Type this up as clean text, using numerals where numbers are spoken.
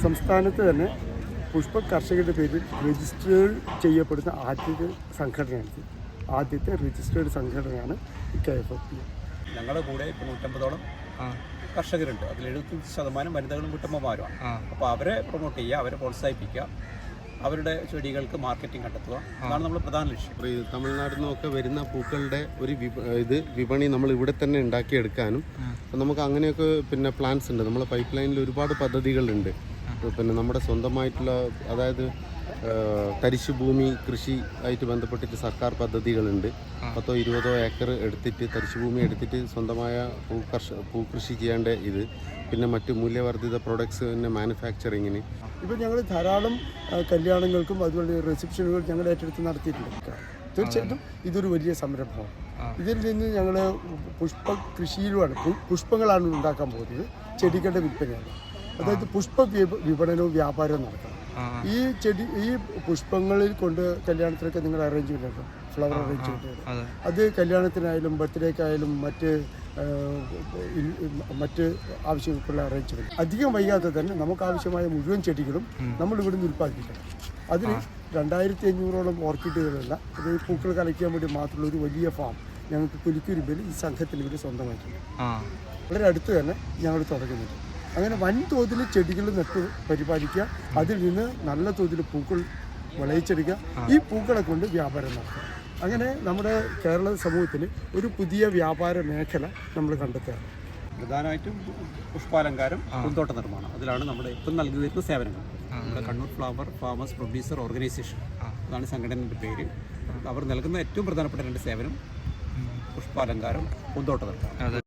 സംസ്ഥാനത്ത് തന്നെ പുഷ്പ കർഷകരുടെ പേരിൽ രജിസ്റ്റേർഡ് ചെയ്യപ്പെടുന്ന ആദ്യത്തെ രജിസ്റ്റേർഡ് സംഘടനയാണ് KFFP. ഞങ്ങളുടെ കൂടെ ഇപ്പോൾ 150ഓളം കർഷകരുണ്ട്. അതിൽ 75% വനിതകളും വീട്ടമ്മമാരുമാണ്. അപ്പോൾ അവരെ പ്രൊമോട്ട് ചെയ്യുക, അവരെ പ്രോത്സാഹിപ്പിക്കുക, അവരുടെ ചെടികൾക്ക് മാർക്കറ്റിംഗ് കണ്ടെത്തുക, അതാണ് നമ്മൾ പ്രധാന ലക്ഷ്യം. തമിഴ്നാട്ടിൽ നിന്നൊക്കെ വരുന്ന പൂക്കളുടെ ഒരു വിപണി നമ്മൾ ഇവിടെ തന്നെ ഉണ്ടാക്കിയെടുക്കാനും നമുക്ക് അങ്ങനെയൊക്കെ പിന്നെ പ്ലാൻസ് ഉണ്ട്. നമ്മളെ പൈപ്പ് ലൈനിൽ ഒരുപാട് പദ്ധതികളുണ്ട്. പിന്നെ നമ്മുടെ സ്വന്തമായിട്ടുള്ള അതായത് തരിശു ഭൂമി കൃഷി ആയിട്ട് ബന്ധപ്പെട്ടിട്ട് സർക്കാർ പദ്ധതികളുണ്ട്. 10-20 ഏക്കർ എടുത്തിട്ട് തരിശു ഭൂമി എടുത്തിട്ട് സ്വന്തമായ പൂക്കൃഷി ചെയ്യേണ്ട ഇത്, പിന്നെ മറ്റ് മൂല്യവർദ്ധിത പ്രൊഡക്ട്സിൻ്റെ മാനുഫാക്ചറിങ്ങിന് ഇപ്പോൾ ഞങ്ങൾ ധാരാളം കല്യാണങ്ങൾക്കും അതുപോലെ റിസപ്ഷനുകൾ ഞങ്ങൾ ഏറ്റെടുത്ത് നടത്തിയിട്ടുണ്ട്. തീർച്ചയായിട്ടും ഇതൊരു വലിയ സംരംഭമാണ്. ഇതിൽ നിന്ന് ഞങ്ങൾ പുഷ്പ കൃഷിയിലുമാണ്, പുഷ്പങ്ങളാണ് ഉണ്ടാക്കാൻ പോകുന്നത്, ചെടികളുടെ വിൽപ്പനയാണ്. അതായത് പുഷ്പ വിപണനവും വ്യാപാരവും നടക്കണം. ഈ പുഷ്പങ്ങളിൽ കൊണ്ട് കല്യാണത്തിനൊക്കെ നിങ്ങൾ അറേഞ്ച്മെൻ്റ് ഉണ്ട്, ഫ്ലവർ അറേഞ്ച്മെൻറ്റ്. അത് കല്യാണത്തിനായാലും ബർത്ത്ഡേക്കായാലും മറ്റ് ആവശ്യങ്ങൾക്കുള്ള അറേഞ്ച്മെൻറ്റ്. അധികം വൈകാതെ തന്നെ നമുക്ക് ആവശ്യമായ മുഴുവൻ ചെടികളും നമ്മൾ ഇവിടുന്ന് ഉൽപ്പാദിപ്പിക്കണം. അതിന് 2500ഓളം ഓർക്കിഡുകളുള്ള അത് പൂക്കൾ കലയ്ക്കാൻ വേണ്ടി മാത്രമുള്ള ഒരു വലിയ ഫാം ഞങ്ങൾക്ക് പുലിക്കുരുമ്പിൽ ഈ സംഘത്തിൽ ഇവർ സ്വന്തമായിട്ടുണ്ട്. വളരെ അടുത്ത് തന്നെ ഞങ്ങൾ തുടങ്ങുന്നുണ്ട്. അങ്ങനെ വൻതോതിൽ ചെടികൾ നട്ട് പരിപാലിക്കുക, അതിൽ നിന്ന് നല്ല തോതിൽ പൂക്കൾ വിളയിച്ചെടുക്കുക, ഈ പൂക്കളെ കൊണ്ട് വ്യാപാരം നടത്തുക. അങ്ങനെ നമ്മുടെ കേരള സമൂഹത്തിൽ ഒരു പുതിയ വ്യാപാര മേഖല നമ്മൾ കണ്ടെത്തുകയാണ്. പ്രധാനമായിട്ടും പുഷ്പാലങ്കാരം, പൂന്തോട്ട നിർമ്മാണം, അതിലാണ് നമ്മുടെ ഇപ്പം നൽകി വരുന്ന സേവനങ്ങൾ. നമ്മുടെ Kannur flower farmers producer organisation, അതാണ് സംഘടനയുടെ പേര്. അവർ നൽകുന്ന ഏറ്റവും പ്രധാനപ്പെട്ട 2 സേവനം പുഷ്പാലങ്കാരം, പൂന്തോട്ട നിർമ്മാണം.